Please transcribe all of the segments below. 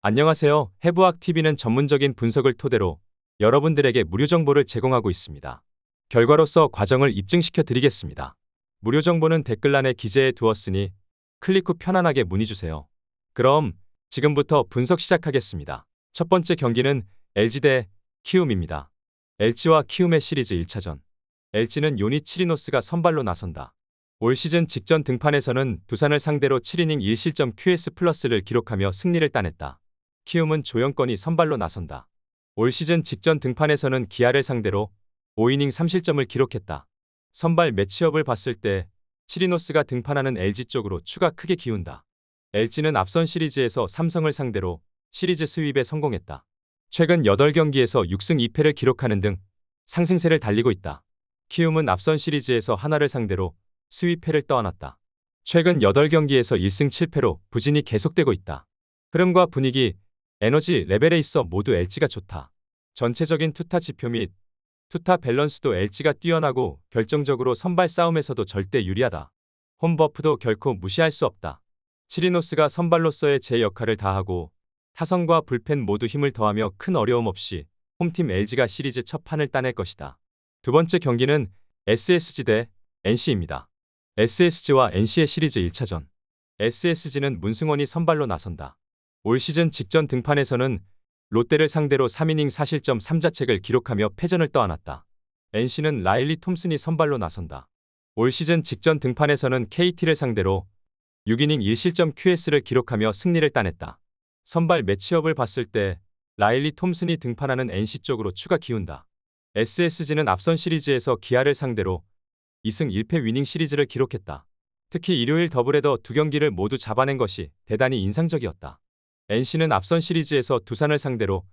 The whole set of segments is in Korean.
안녕하세요. 해부학TV는 전문적인 분석을 토대로 여러분들에게 무료 정보를 제공하고 있습니다. 결과로서 과정을 입증시켜 드리겠습니다. 무료 정보는 댓글란에 기재해 두었으니 클릭 후 편안하게 문의주세요. 그럼 지금부터 분석 시작하겠습니다. 첫 번째 경기는 LG 대 키움입니다. LG와 키움의 시리즈 1차전. LG는 요니 치리노스가 선발로 나선다. 올 시즌 직전 등판에서는 두산을 상대로 7이닝 1실점 QS+를 기록하며 승리를 따냈다. 키움은 조영권이 선발로 나선다. 올 시즌 직전 등판에서는 기아를 상대로 5이닝 3실점을 기록했다. 선발 매치업을 봤을 때 치리노스가 등판하는 LG 쪽으로 추가 크게 기운다. LG는 앞선 시리즈에서 삼성을 상대로 시리즈 스윕에 성공했다. 최근 8경기에서 6승 2패를 기록하는 등 상승세를 달리고 있다. 키움은 앞선 시리즈에서 하나를 상대로 스윕패를 떠안았다. 최근 8경기에서 1승 7패로 부진이 계속되고 있다. 흐름과 분위기, 에너지 레벨에 있어 모두 LG가 좋다. 전체적인 투타 지표 및 투타 밸런스도 LG가 뛰어나고 결정적으로 선발 싸움에서도 절대 유리하다. 홈버프도 결코 무시할 수 없다. 치리노스가 선발로서의 제 역할을 다하고 타선과 불펜 모두 힘을 더하며 큰 어려움 없이 홈팀 LG가 시리즈 첫 판을 따낼 것이다. 두 번째 경기는 SSG 대 NC입니다. SSG와 NC의 시리즈 1차전. SSG는 문승원이 선발로 나선다. 올 시즌 직전 등판에서는 롯데를 상대로 3이닝 4실점 3자책을 기록하며 패전을 떠안았다. NC는 라일리 톰슨이 선발로 나선다. 올 시즌 직전 등판에서는 KT를 상대로 6이닝 1실점 QS를 기록하며 승리를 따냈다. 선발 매치업을 봤을 때 라일리 톰슨이 등판하는 NC 쪽으로 추가 기운다. SSG는 앞선 시리즈에서 기아를 상대로 2승 1패 위닝 시리즈를 기록했다. 특히 일요일 더블헤더 2경기를 모두 잡아낸 것이 대단히 인상적이었다. NC는 앞선 시리즈에서 두산을 상대로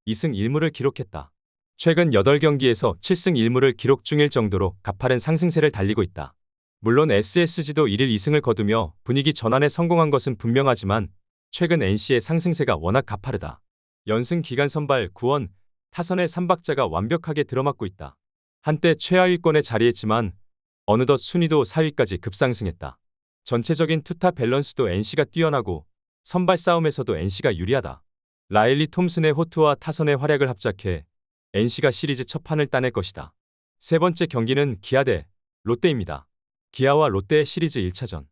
2승 1무를 기록했다. 최근 8경기에서 7승 1무를 기록 중일 정도로 가파른 상승세를 달리고 있다. 물론 SSG도 1일 2승을 거두며 분위기 전환에 성공한 것은 분명하지만 최근 NC의 상승세가 워낙 가파르다. 연승 기간 선발 구원, 타선의 3박자가 완벽하게 들어맞고 있다. 한때 최하위권에 자리했지만 어느덧 순위도 4위까지 급상승했다. 전체적인 투타 밸런스도 NC가 뛰어나고 선발 싸움에서도 NC가 유리하다. 라일리 톰슨의 호투와 타선의 활약을 합작해 NC가 시리즈 첫 판을 따낼 것이다. 세 번째 경기는 기아 대 롯데입니다. 기아와 롯데의 시리즈 1차전.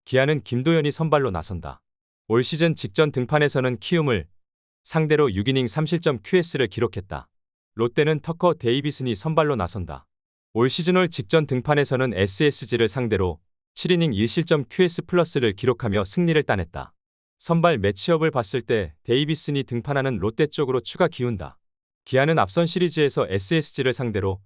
기아는 김도현이 선발로 나선다. 올 시즌 직전 등판에서는 키움을 상대로 6이닝 3실점 QS를 기록했다. 롯데는 터커 데이비슨이 선발로 나선다. 올 시즌 직전 등판에서는 SSG를 상대로 7이닝 1실점 QS+를 기록하며 승리를 따냈다. 선발 매치업을 봤을 때 데이비슨이 등판하는 롯데 쪽으로 추가 기운다. 기아는 앞선 시리즈에서 SSG를 상대로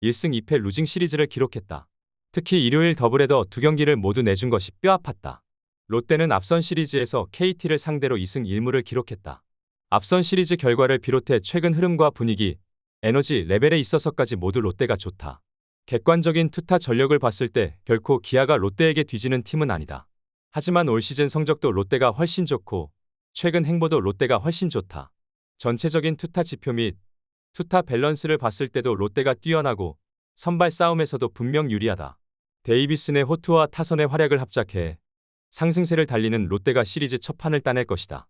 1승 2패 루징 시리즈를 기록했다. 특히 일요일 더블헤더 2경기를 모두 내준 것이 뼈아팠다. 롯데는 앞선 시리즈에서 KT를 상대로 2승 1무를 기록했다. 앞선 시리즈 결과를 비롯해 최근 흐름과 분위기, 에너지 레벨에 있어서까지 모두 롯데가 좋다. 객관적인 투타 전력을 봤을 때 결코 기아가 롯데에게 뒤지는 팀은 아니다. 하지만 올 시즌 성적도 롯데가 훨씬 좋고 최근 행보도 롯데가 훨씬 좋다. 전체적인 투타 지표 및 투타 밸런스를 봤을 때도 롯데가 뛰어나고 선발 싸움에서도 분명 유리하다. 데이비슨의 호투와 타선의 활약을 합작해 상승세를 달리는 롯데가 시리즈 첫 판을 따낼 것이다.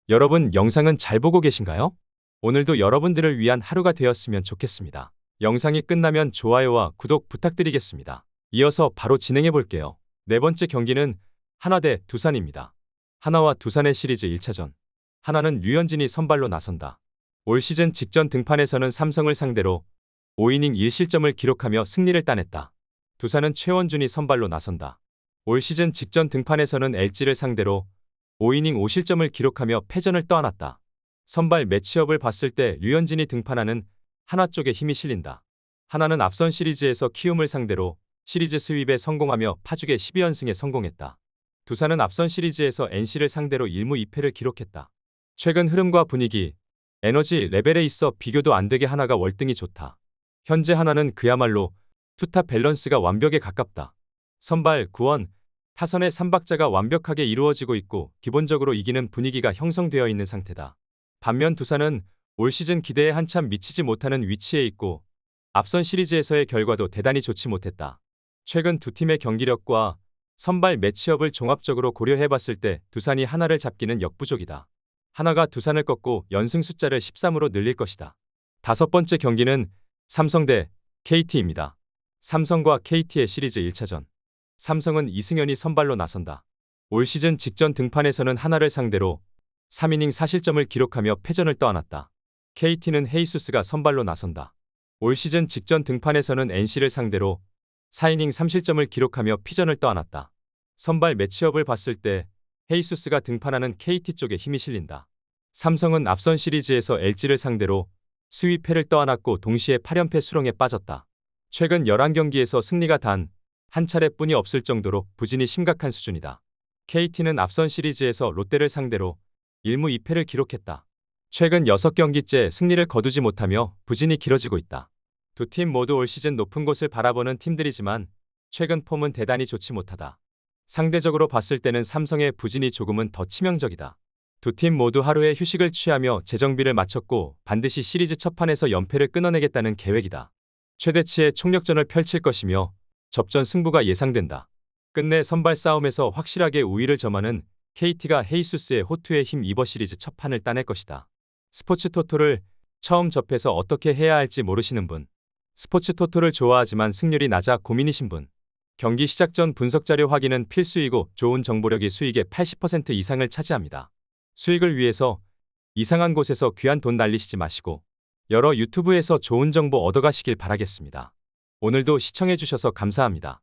여러분 영상은 잘 보고 계신가요? 오늘도 여러분들을 위한 하루가 되었으면 좋겠습니다. 영상이 끝나면 좋아요와 구독 부탁드리겠습니다. 이어서 바로 진행해 볼게요. 네 번째 경기는 하나 대 두산입니다. 하나와 두산의 시리즈 1차전. 하나는 류현진이 선발로 나선다. 올 시즌 직전 등판에서는 삼성을 상대로 5이닝 1실점을 기록하며 승리를 따냈다. 두산은 최원준이 선발로 나선다. 올 시즌 직전 등판에서는 LG를 상대로 5이닝 5실점을 기록하며 패전을 떠안았다. 선발 매치업을 봤을 때 류현진이 등판하는 하나 쪽에 힘이 실린다. 하나는 앞선 시리즈에서 키움을 상대로 시리즈 스윕에 성공하며 파죽의 12연승에 성공했다. 두산은 앞선 시리즈에서 NC를 상대로 1무 2패를 기록했다. 최근 흐름과 분위기, 에너지 레벨에 있어 비교도 안 되게 하나가 월등히 좋다. 현재 하나는 그야말로 투타 밸런스가 완벽에 가깝다. 선발, 구원, 타선의 3박자가 완벽하게 이루어지고 있고 기본적으로 이기는 분위기가 형성되어 있는 상태다. 반면 두산은 올 시즌 기대에 한참 미치지 못하는 위치에 있고 앞선 시리즈에서의 결과도 대단히 좋지 못했다. 최근 두 팀의 경기력과 선발 매치업을 종합적으로 고려해봤을 때 두산이 하나를 잡기는 역부족이다. 하나가 두산을 꺾고 연승 숫자를 13으로 늘릴 것이다. 다섯 번째 경기는 삼성 대 KT입니다. 삼성과 KT의 시리즈 1차전. 삼성은 이승현이 선발로 나선다. 올 시즌 직전 등판에서는 하나를 상대로 3이닝 4실점을 기록하며 패전을 떠안았다. KT는 헤이수스가 선발로 나선다. 올 시즌 직전 등판에서는 NC를 상대로 4이닝 3실점을 기록하며 피전을 떠안았다. 선발 매치업을 봤을 때 헤이수스가 등판하는 KT 쪽에 힘이 실린다. 삼성은 앞선 시리즈에서 LG를 상대로 수위패를 떠안았고 동시에 8연패 수렁에 빠졌다. 최근 11경기에서 승리가 단 한 차례뿐이 없을 정도로 부진이 심각한 수준이다. KT는 앞선 시리즈에서 롯데를 상대로 1무 2패를 기록했다. 최근 6경기째 승리를 거두지 못하며 부진이 길어지고 있다. 두 팀 모두 올 시즌 높은 곳을 바라보는 팀들이지만 최근 폼은 대단히 좋지 못하다. 상대적으로 봤을 때는 삼성의 부진이 조금은 더 치명적이다. 두 팀 모두 하루의 휴식을 취하며 재정비를 마쳤고 반드시 시리즈 첫판에서 연패를 끊어내겠다는 계획이다. 최대치의 총력전을 펼칠 것이며 접전 승부가 예상된다. 끝내 선발 싸움에서 확실하게 우위를 점하는 KT가 헤이수스의 호투에 힘입어 시리즈 첫판을 따낼 것이다. 스포츠 토토를 처음 접해서 어떻게 해야 할지 모르시는 분, 스포츠 토토를 좋아하지만 승률이 낮아 고민이신 분, 경기 시작 전 분석 자료 확인은 필수이고 좋은 정보력이 수익의 80% 이상을 차지합니다. 수익을 위해서 이상한 곳에서 귀한 돈 날리시지 마시고 여러 유튜브에서 좋은 정보 얻어가시길 바라겠습니다. 오늘도 시청해주셔서 감사합니다.